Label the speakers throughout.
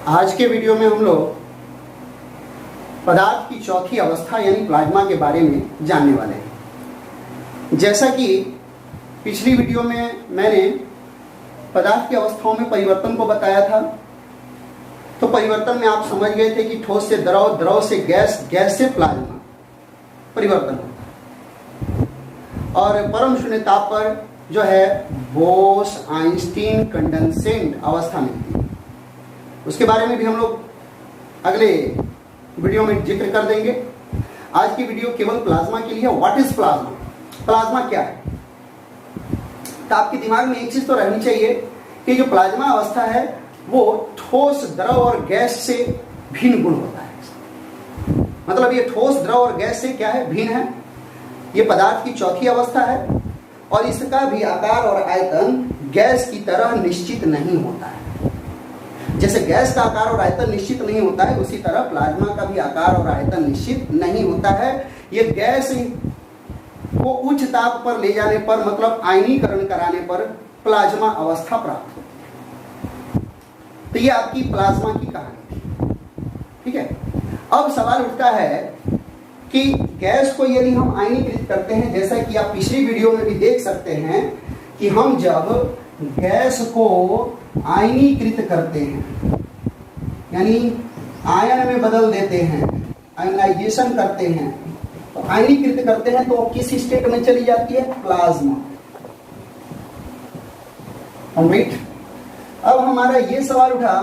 Speaker 1: आज के वीडियो में हम लोग पदार्थ की चौथी अवस्था यानी प्लाज्मा के बारे में जानने वाले हैं। जैसा कि पिछली वीडियो में मैंने पदार्थ की अवस्थाओं में परिवर्तन को बताया था, तो परिवर्तन में आप समझ गए थे कि ठोस से द्रव, द्रव से गैस, गैस से प्लाज्मा परिवर्तन होता है। और परम शून्य ताप पर जो है बोस आइंस्टीन कंडेंसेट अवस्था मिलती है। उसके बारे में भी हम लोग अगले वीडियो में जिक्र कर देंगे। आज की वीडियो केवल प्लाज्मा के लिए। What is plasma? प्लाज्मा क्या है? तो आपके दिमाग में एक चीज तो रहनी चाहिए कि जो प्लाज्मा अवस्था है वो ठोस, द्रव और गैस से भिन्न गुण होता है। मतलब ये ठोस, द्रव और गैस से क्या है? भिन्न है। ये पदार्थ की चौथी अवस्था है और इसका भी आकार और आयतन गैस की तरह निश्चित नहीं होता है। जैसे गैस का आकार और आयतन निश्चित नहीं होता है, उसी तरह प्लाज्मा का भी आकार और आयतन निश्चित नहीं होता है। ये गैस को उच्च ताप पर ले जाने पर, मतलब आयनीकरण कराने पर प्लाज्मा अवस्था प्राप्त होती है। तो ये आपकी प्लाज्मा की कहानी थी, ठीक है। अब सवाल उठता है कि गैस को यदि हम आयनीकृत करते हैं, जैसा कि आप पिछली वीडियो में भी देख सकते हैं कि हम जब गैस को आयनीकृत करते हैं यानी आयन में बदल देते हैं, आयनाइजेशन करते हैं, तो आयनीकृत करते हैं तो किस स्टेट में चली जाती है? प्लाज्मा। कंप्लीट। अब हमारा ये सवाल उठा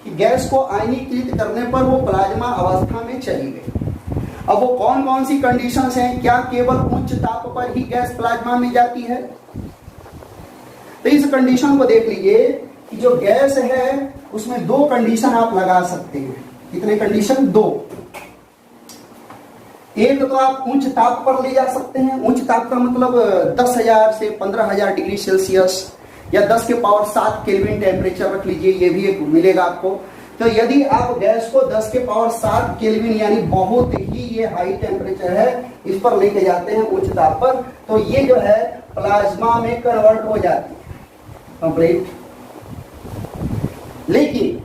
Speaker 1: कि गैस को आयनीकृत करने पर वो प्लाज्मा अवस्था में चली गई। अब वो कौन कौन सी कंडीशंस हैं? क्या केवल उच्च ताप पर ही गैस प्लाज्मा में जाती है? तो इस कंडीशन को देख लीजिए कि जो गैस है उसमें दो कंडीशन आप लगा सकते हैं। कितने कंडीशन? दो। एक तो आप उच्च ताप पर ले जा सकते हैं। उच्च ताप का मतलब 10,000 से 15,000 डिग्री सेल्सियस या 10 के पावर 7 केल्विन टेम्परेचर रख लीजिए, ये भी एक मिलेगा आपको। तो यदि आप गैस को 10 के पावर 7 केल्विन यानी बहुत ही ये हाई टेम्परेचर है, इस पर लेके जाते हैं उच्च ताप पर, तो ये जो है प्लाज्मा में कन्वर्ट हो जाती है। कंप्लीट। लेकिन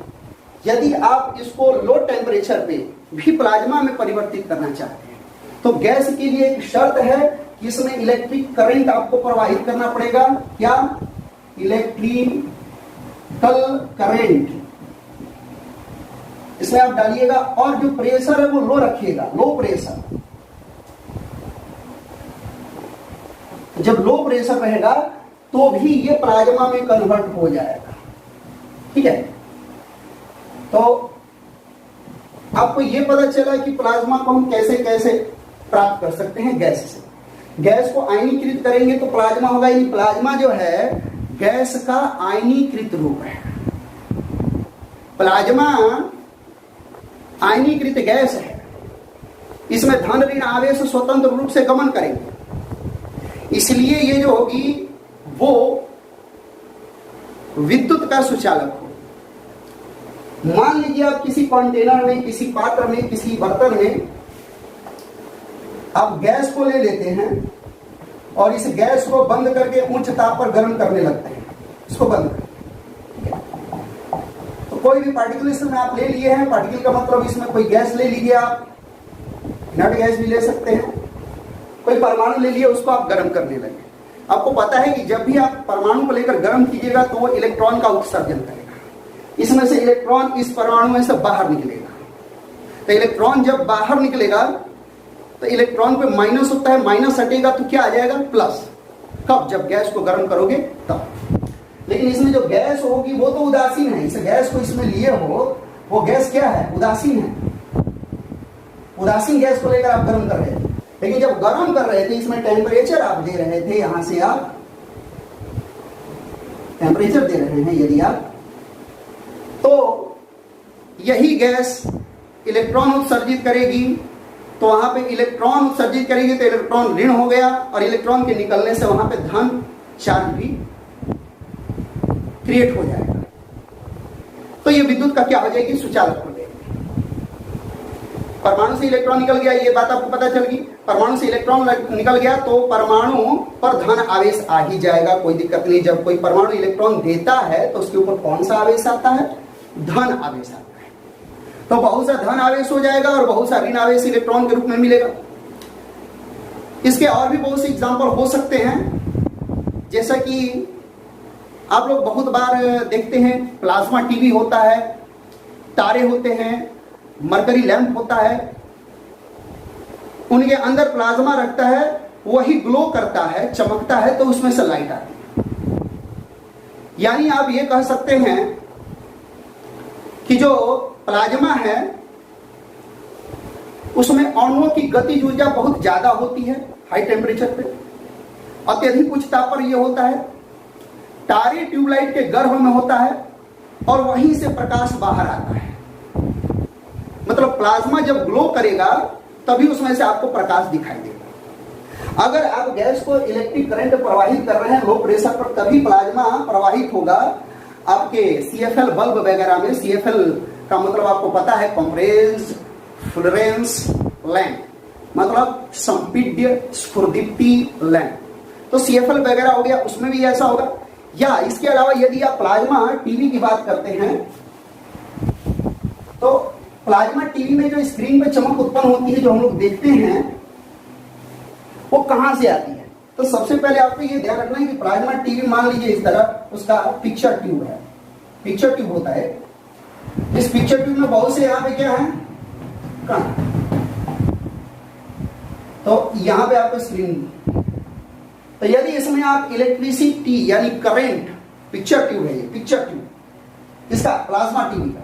Speaker 1: यदि आप इसको लो टेम्परेचर पे भी प्लाज्मा में परिवर्तित करना चाहते हैं तो गैस के लिए एक शर्त है कि इसमें इलेक्ट्रिक करंट आपको प्रवाहित करना पड़ेगा। क्या? इलेक्ट्रिकल करंट इसमें आप डालिएगा और जो प्रेशर है वो लो रखिएगा, लो प्रेशर। जब लो प्रेशर रहेगा तो भी ये प्लाज्मा में कन्वर्ट हो जाएगा, ठीक है। तो आपको ये पता चला कि प्लाज्मा को हम कैसे कैसे प्राप्त कर सकते हैं गैस से। गैस को आयनीकृत करेंगे तो प्लाज्मा होगा। यानी प्लाज्मा जो है गैस का आयनीकृत रूप है। प्लाज्मा आयनीकृत गैस है। इसमें धन ऋण आवेश स्वतंत्र रूप से गमन करेंगे, इसलिए ये जो होगी वो विद्युत का सुचालक हो। मान लीजिए आप किसी कंटेनर में, किसी पात्र में, किसी बर्तन में आप गैस को ले लेते हैं और इस गैस को बंद करके उच्च ताप पर गर्म करने लगते हैं। इसको बंद करके तो कोई भी पार्टिकल इसमें आप ले लिए हैं। पार्टिकल का मतलब इसमें कोई गैस ले लीजिए, आप नट गैस भी ले सकते हैं। कोई परमाणु ले लिए, उसको आप गर्म करने लगे। आपको पता है कि जब भी आप परमाणु को लेकर गर्म कीजिएगा तो वो इलेक्ट्रॉन का उत्सर्जन करेगा। इसमें से इलेक्ट्रॉन इस परमाणु में से बाहर निकलेगा। तो इलेक्ट्रॉन जब बाहर निकलेगा तो इलेक्ट्रॉन पे माइनस होता है, माइनस हटेगा तो क्या आ जाएगा? प्लस। कब? जब गैस को गर्म करोगे तब। लेकिन इसमें जो गैस होगी वो तो उदासीन है। इस गैस को इसमें लिए हो, वो गैस क्या है? उदासीन है। उदासीन गैस को लेकर आप गर्म कर रहे थे, लेकिन जब गर्म कर रहे थे इसमें टेम्परेचर आप दे रहे थे, यहां से आप टेम्परेचर दे रहे हैं यदि आप, तो यही गैस इलेक्ट्रॉन उत्सर्जित करेगी। तो वहां पे इलेक्ट्रॉन उत्सर्जित करेगी तो इलेक्ट्रॉन ऋण हो गया और इलेक्ट्रॉन के निकलने से वहां पे धन चार्ज भी क्रिएट हो जाएगा। तो ये विद्युत का क्या हो जाएगी? सुचालक हो जाएगी। परमाणु से इलेक्ट्रॉन निकल गया, ये बात आपको पता चल गई। परमाणु से इलेक्ट्रॉन निकल गया तो परमाणु पर धन आवेश आ ही जाएगा, कोई दिक्कत नहीं। जब कोई परमाणु इलेक्ट्रॉन देता है तो उसके ऊपर कौन सा आवेश आता है? धन आवेश आता है। तो बहुत सा धन आवेश हो जाएगा और बहुत सा ऋण आवेश इलेक्ट्रॉन के रूप में मिलेगा। इसके और भी बहुत से एग्जाम्पल हो सकते हैं, जैसा कि आप लोग बहुत बार देखते हैं प्लाज्मा टीवी होता है, तारे होते हैं, मरकरी लैंप होता है, उनके अंदर प्लाज्मा रखता है, वही ग्लो करता है, चमकता है, तो उसमें से लाइट आती है। यानी आप ये कह सकते हैं कि जो प्लाज्मा है उसमें अणुओं की गतिज ऊर्जा बहुत ज्यादा होती है हाई टेम्परेचर पे, अत्यधिक उच्च ताप पर यह होता है। तारे ट्यूबलाइट के गर्भ में होता है और वहीं से प्रकाश बाहर आता है। मतलब प्लाज्मा जब ग्लो करेगा तभी उसमें से आपको प्रकाश दिखाई देगा। अगर आप गैस को इलेक्ट्रिक करंट प्रवाहित कर रहे हैं लो प्रेशर पर, तभी प्लाज्मा प्रवाहित होगा। आपके CFL बल्ब वगैरह में, CFL का मतलब आपको पता है कंप्रेस्ड फ्लोरेंस लैंप, मतलब संपीड्य स्फुरदीप्ति लैंप। तो CFL वगैरह हो गया, उसमें भी ऐसा होगा। या इसके अलावा यदि आप प्लाज्मा टीवी की बात करते हैं तो प्लाज्मा टीवी में जो स्क्रीन पे चमक उत्पन्न होती है, जो हम लोग देखते हैं, वो कहां से आती है? तो सबसे पहले आपको ये ध्यान रखना है कि प्लाज्मा टीवी मान लीजिए इस तरह उसका पिक्चर ट्यूब है, पिक्चर ट्यूब होता है। इस पिक्चर ट्यूब में बहुत से यहाँ पे क्या है, कण। तो यहां पे आपको स्क्रीन, तो यदि इसमें आप इलेक्ट्रिसिटी यानी करंट, पिक्चर ट्यूब है ये, पिक्चर ट्यूब इसका प्लाज्मा टीवी का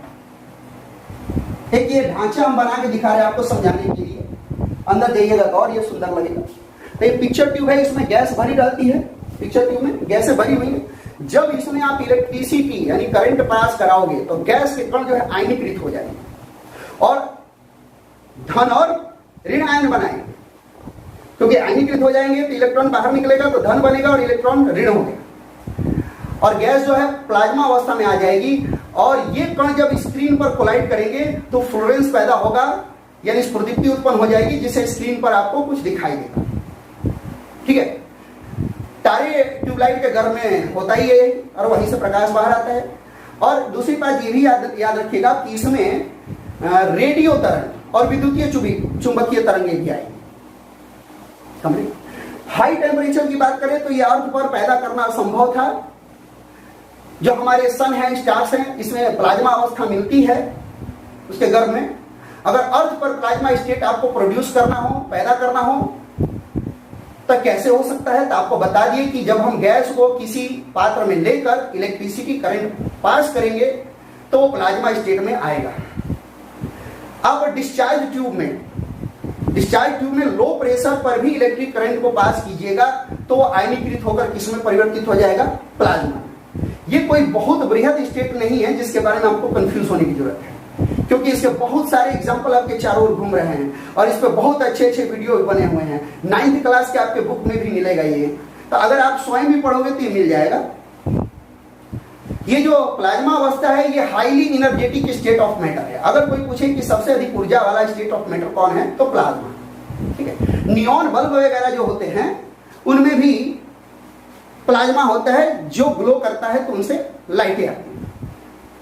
Speaker 1: एक ये ढांचा हम बना के दिखा रहे हैं आपको समझाने के लिए। अंदर जाइएगा और ये सुंदर लगेगा। तो ये पिक्चर ट्यूब है, इसमें गैस भरी रहती है, पिक्चर ट्यूब में गैसें भरी हुई है। जब इसमें आप इलेक्ट्रिसिटी यानी करंट पास कराओगे तो गैस के कण जो है आयनीकृत हो जाएंगे और धन और ऋण आयन बनाएंगे। क्योंकि आयनीकृत हो जाएंगे तो इलेक्ट्रॉन बाहर निकलेगा तो धन बनेगा और इलेक्ट्रॉन ऋण हो गया, और गैस जो है प्लाज्मा अवस्था में आ जाएगी। और ये कण जब स्क्रीन पर कोलाइड करेंगे तो फ्लोरेंस पैदा होगा, यानी स्फुरदीप्ति उत्पन्न हो जाएगी, जिससे स्क्रीन पर आपको कुछ दिखाई देगा। ठीक है, तारे ट्यूबलाइट के घर में होता ही है और वहीं से प्रकाश बाहर आता है। और दूसरी बात ये भी याद रखिएगा कि इसमें रेडियो तरंग और विद्युतीय चुंबकीय तरंगे भी आएंगी। हाई टेम्परेचर की बात करें तो ये अर्थ पर पैदा करना असंभव था। जो हमारे सन है, स्टार्स हैं, इसमें प्लाज्मा अवस्था मिलती है उसके गर्भ में। अगर अर्थ पर प्लाज्मा स्टेट आपको प्रोड्यूस करना हो, पैदा करना हो, तो कैसे हो सकता है? तो आपको बता दिए कि जब हम गैस को किसी पात्र में लेकर इलेक्ट्रिसिटी करंट पास करेंगे तो वो प्लाज्मा स्टेट में आएगा। अब डिस्चार्ज ट्यूब में लो प्रेशर पर भी इलेक्ट्रिक करंट को पास कीजिएगा तो वो आयनीकृत होकर किसमें परिवर्तित हो जाएगा? प्लाज्मा। ये कोई बहुत बृहद स्टेट नहीं है जिसके बारे में आपको कंफ्यूज होने की जरूरत है, क्योंकि इसके बहुत सारे एग्जाम्पल आपके चारों ओर घूम रहे हैं और इस पे बहुत अच्छे अच्छे वीडियो बने हुए हैं। 9th क्लास के आपके बुक में भी मिलेगा ये, तो अगर आप स्वयं भी पढ़ोगे तो ये मिल जाएगा। ये जो प्लाज्मा अवस्था है ये highly energetic state of matter है। अगर कोई पूछे कि सबसे अधिक ऊर्जा वाला स्टेट ऑफ मैटर कौन है तो प्लाज्मा। ठीक है, नियॉन बल्ब वगैरह जो होते हैं उनमें भी प्लाज्मा होता है जो ग्लो करता है तो उनसे लाइटें आती हैं।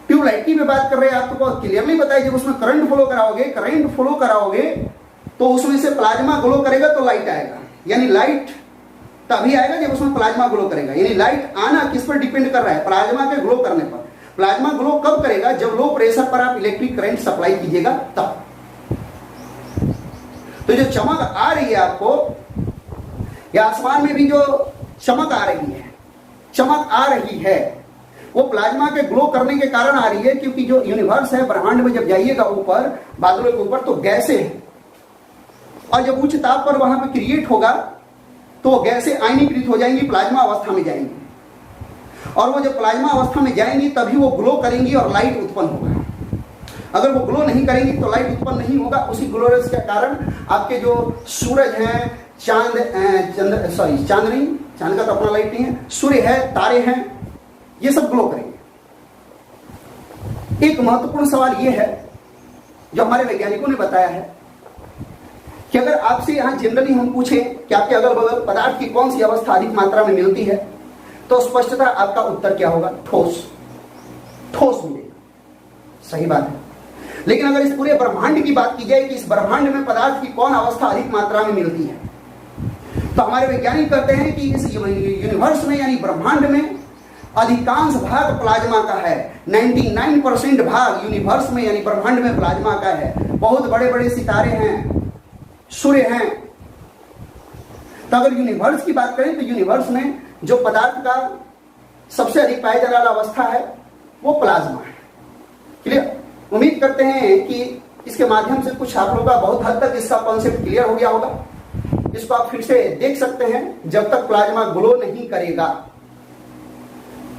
Speaker 1: ट्यूबलाइट की भी बात कर रहे हैं, आपको क्लियरली बताइए, जब उसमें करंट फ्लो कराओगे तो उसमें से प्लाज्मा ग्लो करेगा तो लाइट आएगा। यानी लाइट तभी आएगा जब उसमें प्लाज्मा ग्लो करेगा। यानी लाइट आना किस पर डिपेंड कर रहा है? प्लाज्मा के ग्लो करने पर। प्लाज्मा ग्लो कब करेगा? जब लो प्रेशर पर आप इलेक्ट्रिक करंट सप्लाई कीजिएगा तब। तो जो चमक आ रही है आपको, या आसमान में भी जो चमक आ रही है वो प्लाज्मा के ग्लो करने के कारण आ रही है, क्योंकि जो यूनिवर्स है, ब्रह्मांड में जब जाइएगा ऊपर बादलों के ऊपर तो गैसें हैं, और जब उच्च ताप पर वहां पे क्रिएट होगा तो वो गैसें आयनीकृत हो जाएंगी, प्लाज्मा अवस्था में जाएंगी, और वो जब प्लाज्मा अवस्था में जाएंगी तभी वो ग्लो करेंगी और लाइट उत्पन्न होगा। अगर वो ग्लो नहीं करेंगी तो लाइट उत्पन्न नहीं होगा। उसी ग्लोरेस के कारण आपके जो सूरज है, चांद नहीं, चांद का तो अपना लाइट नहीं है, सूर्य है, तारे हैं, ये सब ग्लो करेंगे। एक महत्वपूर्ण सवाल ये है जो हमारे वैज्ञानिकों ने बताया है कि अगर आपसे यहां जनरली हम पूछें कि आपके अगल बगल पदार्थ की कौन सी अवस्था अधिक मात्रा में मिलती है, तो स्पष्टता आपका उत्तर क्या होगा? ठोस मिलेगा। सही बात है। लेकिन अगर इस पूरे ब्रह्मांड की बात की जाए कि इस ब्रह्मांड में पदार्थ की कौन अवस्था अधिक मात्रा में मिलती है, तो हमारे वैज्ञानिक कहते हैं कि इस यूनिवर्स में यानी ब्रह्मांड में अधिकांश भाग प्लाज्मा का है। 99% भाग यूनिवर्स में यानी ब्रह्मांड में प्लाज्मा का है। बहुत बड़े बड़े सितारे हैं, सूर्य हैं। तो अगर यूनिवर्स की बात करें तो यूनिवर्स में जो पदार्थ का सबसे अधिक पाया जाने वाला अवस्था है वो प्लाज्मा है। क्लियर? उम्मीद करते हैं कि इसके माध्यम से कुछ आप लोगों का बहुत हद तक इसका कॉन्सेप्ट क्लियर हो गया होगा। इसको आप फिर से देख सकते हैं। जब तक प्लाज्मा ग्लो नहीं करेगा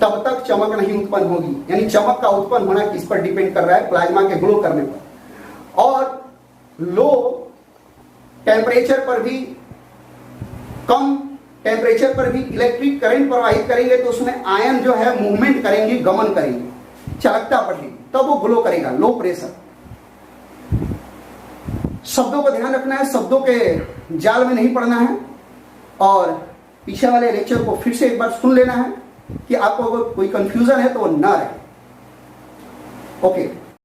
Speaker 1: तब तक चमक नहीं उत्पन्न होगी। यानी चमक का उत्पन्न होना किस पर डिपेंड कर रहा है? प्लाज्मा के ग्लो करने पर। और लो टेम्परेचर पर भी, कम टेम्परेचर पर भी इलेक्ट्रिक करंट प्रवाहित करेंगे तो उसमें आयन जो है मूवमेंट करेंगे, गमन करेंगे, चालकता बढ़ेगी, तब वो ग्लो करेगा। Low pressure. शब्दों को ध्यान रखना है, शब्दों के जाल में नहीं पड़ना है और पीछे वाले लेक्चर को फिर से एक बार सुन लेना है कि आपको अगर कोई कंफ्यूजन है तो वो ना रहे। ओके।